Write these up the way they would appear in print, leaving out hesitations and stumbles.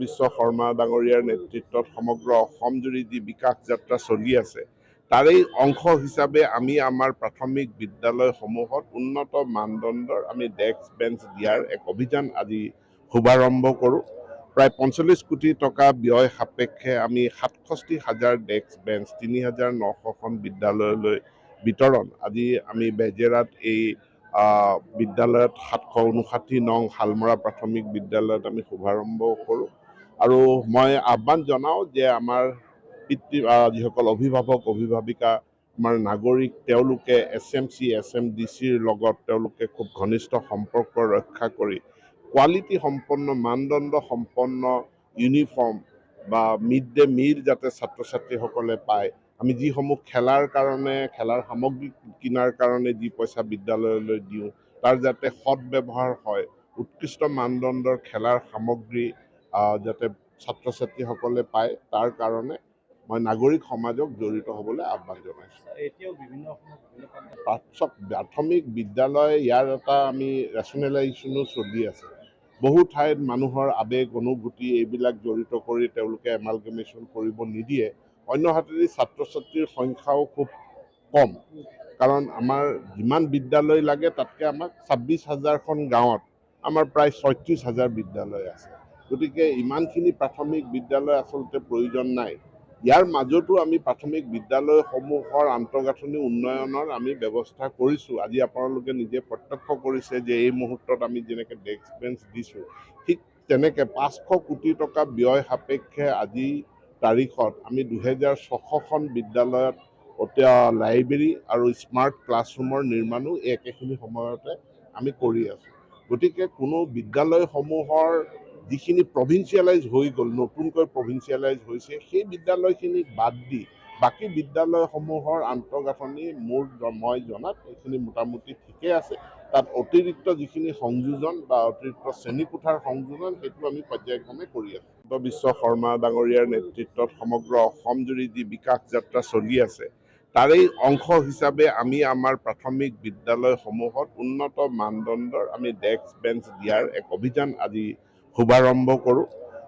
বিশ্ব শৰ্মা ডাঙৰীয়াৰ নেতৃত্বত সমগ্ৰ অসমজুৰি যি বিকাশ যাত্ৰা চলি আছে তাৰেই অংশ হিচাপে আমি আমাৰ প্ৰাথমিক বিদ্যালয়সমূহত উন্নত মানদণ্ডৰ আমি ডেস্ক বেঞ্চ দিয়াৰ এক অভিযান আজি শুভাৰম্ভ কৰোঁ। প্ৰায় ৪৫ কোটি টকা ব্যয় সাপেক্ষে আমি ৬৭,০০০ ডেস্ক বেঞ্চ ৩,৯০০খন বিদ্যালয়লৈ বিতৰণ আজি আমি বেজেৰাত এই বিদ্যালয়ত ৭৫৯ নং শালমৰা প্ৰাথমিক বিদ্যালয়ত আমি শুভাৰম্ভ কৰোঁ। আৰু মই আহ্বান জনাওঁ যে আমাৰ যিসকল অভিভাৱক অভিভাৱিকা আমাৰ নাগৰিক তেওঁলোকে SMC SMDCৰ লগত তেওঁলোকে খুব ঘনিষ্ঠ সম্পৰ্ক ৰক্ষা কৰি কোৱালিটি সম্পন্ন মানদণ্ড সম্পন্ন ইউনিফৰ্ম বা মিড ডে মিল যাতে ছাত্ৰ ছাত্ৰীসকলে পায়। আমি যিসমূহ খেলাৰ কাৰণে খেলাৰ সামগ্ৰী কিনাৰ কাৰণে যি পইচা বিদ্যালয়লৈ দিওঁ তাৰ যাতে সৎব্যৱহাৰ হয়, উৎকৃষ্ট মানদণ্ডৰ খেলাৰ সামগ্ৰী যাতে ছাত্ৰ ছাত্ৰীসকলে পায় তাৰ কাৰণে মই নাগৰিক সমাজক জড়িত হ'বলৈ আহ্বান জনাইছোঁ। প্ৰাথমিক বিদ্যালয় ইয়াৰ এটা আমি ৰেচনেলাইজেশ্যনো চলি আছে। বহু ঠাইত মানুহৰ আৱেগ অনুভূতি এইবিলাক জড়িত কৰি তেওঁলোকে এমালগেমেশ্যন কৰিব নিদিয়ে। অন্যহাতেদি ছাত্ৰ ছাত্ৰীৰ সংখ্যাও খুব কম, কাৰণ আমাৰ যিমান বিদ্যালয় লাগে তাতকৈ আমাক ২৬,০০০খন গাঁৱত আমাৰ প্ৰায় ৩৬,০০০ বিদ্যালয় আছে। গতিকে ইমানখিনি প্ৰাথমিক বিদ্যালয় আচলতে প্ৰয়োজন নাই। ইয়াৰ মাজতো আমি প্ৰাথমিক বিদ্যালয়সমূহৰ আন্তঃগাঁথনি উন্নয়নৰ আমি ব্যৱস্থা কৰিছোঁ। আজি আপোনালোকে নিজে প্ৰত্যক্ষ কৰিছে যে এই মুহূৰ্তত আমি যেনেকৈ ডেস্ক বেঞ্চ দিছোঁ, ঠিক তেনেকৈ ৫০০ কোটি টকা ব্যয় সাপেক্ষে আজি তাৰিখত আমি ২৬০০খন বিদ্যালয়ত লাইব্ৰেৰী আৰু স্মাৰ্ট ক্লাছৰুমৰ নিৰ্মাণো একেখিনি সময়তে আমি কৰি আছোঁ। গতিকে কোনো বিদ্যালয়সমূহৰ যিখিনি প্ৰভিন্সিয়েলাইজ হৈ গ'ল, নতুনকৈ প্ৰভিন্সিয়েলাইজ হৈছে, সেই বিদ্যালয়খিনিক বাদ দি বাকী বিদ্যালয়সমূহৰ আন্তঃগাঁথনি মই জনাত এইখিনি মোটামুটি ঠিকে আছে। তাত অতিৰিক্ত যিখিনি সংযোজন বা অতিৰিক্ত শ্ৰেণীকোঠাৰ সংযোজন সেইটো আমি পৰ্যায়ক্ৰমে কৰি আছোঁ। বিশ্ব শৰ্মা ডাঙৰীয়াৰ নেতৃত্বত সমগ্ৰ অসমজুৰি যি বিকাশ যাত্ৰা চলি আছে তাৰেই অংশ হিচাপে আমি আমাৰ প্ৰাথমিক বিদ্যালয়সমূহত উন্নত মানদণ্ডৰ আমি ডেস্ক বেঞ্চ দিয়াৰ এক অভিযান আজি শুভাৰম্ভ কৰোঁ।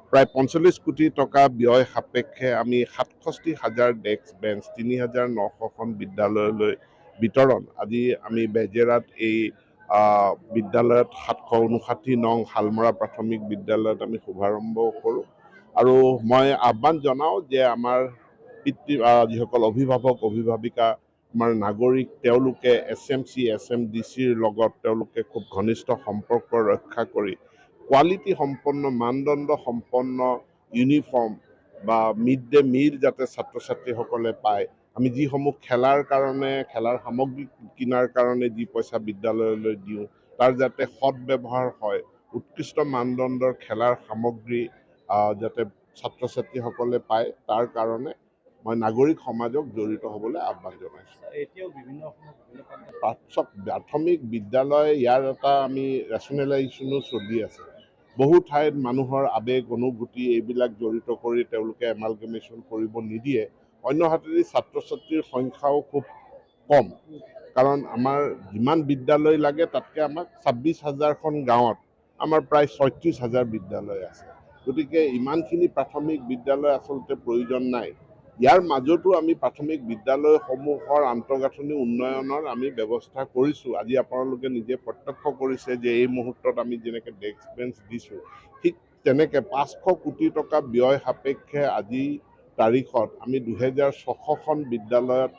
প্ৰায় ৪৫ কোটি টকা ব্যয় সাপেক্ষে আমি ৬৭,০০০ ডেস্ক বেঞ্চ ৩,৯০০খন বিদ্যালয়লৈ বিতৰণ আজি আমি বেজেৰাত এই বিদ্যালয়ত ৭৫৯ নং শালমৰা প্ৰাথমিক বিদ্যালয়ত আমি শুভাৰম্ভ কৰোঁ। আৰু মই আহ্বান জনাওঁ যে আমাৰ যিসকল অভিভাৱক অভিভাৱিকা আমাৰ নাগৰিক তেওঁলোকে SMC SMDCৰ লগত তেওঁলোকে খুব ঘনিষ্ঠ সম্পৰ্ক ৰক্ষা কৰি কোৱালিটি সম্পন্ন মানদণ্ড সম্পন্ন ইউনিফৰ্ম বা মিড ডে মিল যাতে ছাত্ৰ ছাত্ৰীসকলে পায়। আমি যিসমূহ খেলাৰ কাৰণে খেলাৰ সামগ্ৰী কিনাৰ কাৰণে যি পইচা বিদ্যালয়লৈ দিওঁ তাৰ যাতে সৎব্যৱহাৰ হয়, উৎকৃষ্ট মানদণ্ডৰ খেলাৰ সামগ্ৰী যাতে ছাত্ৰ ছাত্ৰীসকলে পায় তাৰ কাৰণে মই নাগৰিক সমাজক জড়িত হ'বলৈ আহ্বান জনাইছোঁ। প্ৰাথমিক বিদ্যালয় ইয়াৰ এটা আমি ৰেচনেলাইজেশ্যনো চলি আছে। বহু ঠাইত মানুহৰ আৱেগ অনুভূতি এইবিলাক জড়িত কৰি তেওঁলোকে এমালগেমেশ্যন কৰিব নিদিয়ে। অন্যহাতেদি ছাত্ৰ ছাত্ৰীৰ সংখ্যাও খুব কম, কাৰণ আমাৰ যিমান বিদ্যালয় লাগে তাতকৈ আমাক ২৬,০০০খন গাঁৱত আমাৰ প্ৰায় ৩৬,০০০ বিদ্যালয় আছে। গতিকে ইমানখিনি প্ৰাথমিক বিদ্যালয় আচলতে প্ৰয়োজন নাই। ইয়াৰ মাজতো আমি প্ৰাথমিক বিদ্যালয়সমূহৰ আন্তঃগাঁথনি উন্নয়নৰ আমি ব্যৱস্থা কৰিছোঁ। আজি আপোনালোকে নিজে প্ৰত্যক্ষ কৰিছে যে এই মুহূৰ্তত আমি যেনেকৈ ডেস্ক বেঞ্চ দিছোঁ, ঠিক তেনেকৈ ৫০০ কোটি টকা ব্যয় সাপেক্ষে আজি তাৰিখত আমি ২৬০০খন বিদ্যালয়ত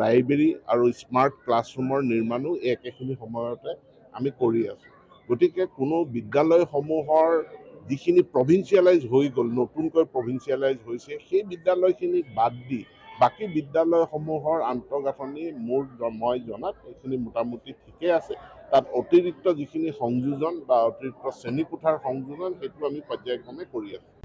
লাইব্ৰেৰী আৰু স্মাৰ্ট ক্লাছৰুমৰ নিৰ্মাণো একেখিনি সময়তে আমি কৰি আছোঁ। গতিকে কোনো বিদ্যালয়সমূহৰ যিখিনি প্ৰভিন্সিয়েলাইজ হৈ গ'ল, নতুনকৈ প্ৰভিন্সিয়েলাইজ হৈছে, সেই বিদ্যালয়খিনিক বাদ দি বাকী বিদ্যালয়সমূহৰ আন্তঃগাঁথনি মই জনাত এইখিনি মোটামুটি ঠিকে আছে। তাত অতিৰিক্ত যিখিনি সংযোজন বা অতিৰিক্ত শ্ৰেণীকোঠাৰ সংযোজন সেইটো আমি পৰ্যায়ক্ৰমে কৰি আছোঁ।